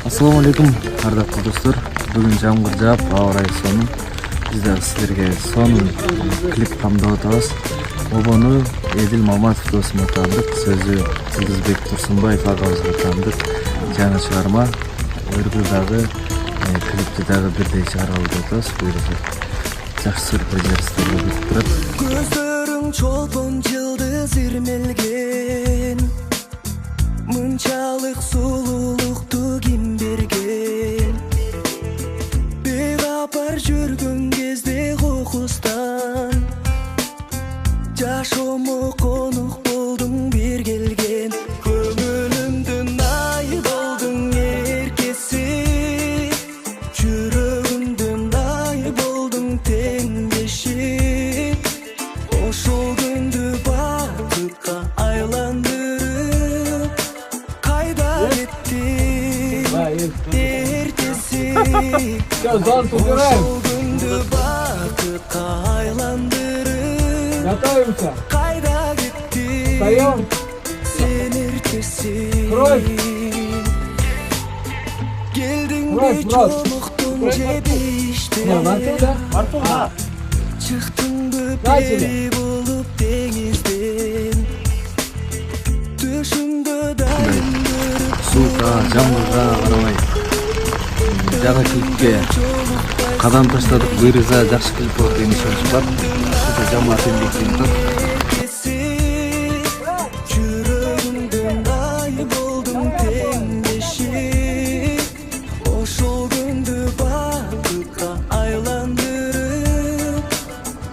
Ассаламу алейкум, ардактуу достор. Бүгүн жамгыр жаап, аба ырайы сонун. Биз дагы силерге сонун клип камдап атабыз. Обону Эдил Маматов досума таандык, сөзү Жылдызбек Турсунбаев агабызга таандык. Жаңы чыгарма. Өргүл дагы клипти дагы бирдей чыгаралы деп атабыз. Буюрса жакшы сюрприздер силерге күтүп турат. Көздөрүң чолпон жылдыз ирмелген, мынчалык сулуулукту ким берген? Бегапар жүргөн кезде кокустан, жашоомо конук болдуң бир келген. Көңүлүмдүн ай болдуң эркеси, жүрөгүмдүн ай болдуң теңдеши. Ошол күндү бакытка айландырып, кайда кеттиң эртеси? Ошол күндү бакытка айландырып, кайда кеттиң сен эртеси? Келдиңби жолуктуң же биштен, чыктыңбы пери болуп деңизден? Түшүмдө дайым көрүп Суука, жамгырга карабай жаңы клипке кадам таштадык. Буюрса жакшы клип болот деген ишенич бар. Ошо жамаат эмгектенип жүрөгүмдүн ай болдуң теңдеши. Ошол күндү бакытка айландырып,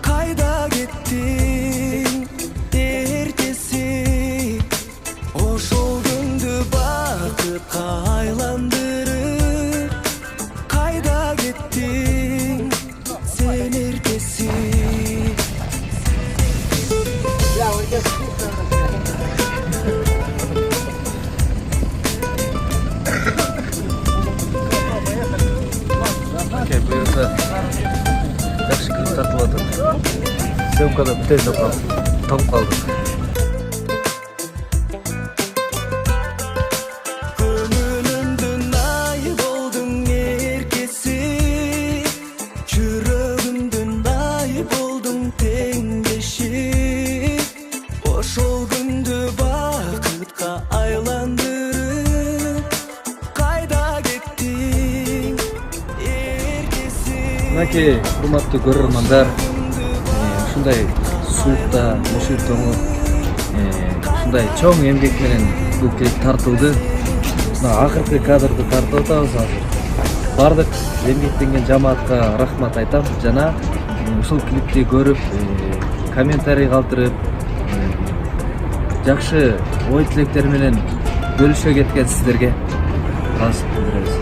кайда кеттиң эртеси? Ошол күндү бакытка айландырып, кайда кеттиң сен эртеси? буюрса жакшы клип тартылып атат. Съемкада бүтөй топ калдык. Көңүлүмдүн ай болдуң эркеси, жүрөгүмдүн ай болдуң теңдеши. Ошол күндү бакытка айландырып, кайда кеттиң эртеси? Мынакей урматтуу көрөрмандар, ушундай суукта, мушул тоңуп, ушундай чоң эмгек менен бул клип тартылды. Мына акыркы кадрды тартып атабыз азыр. Бардык эмгектенген жамаатка рахмат айтам. Жана ушул клипти көрүп, комментарий калтырып, жакшы ой тилектер менен бөлүшө кеткен сиздерге ыраазычылык билдиребиз.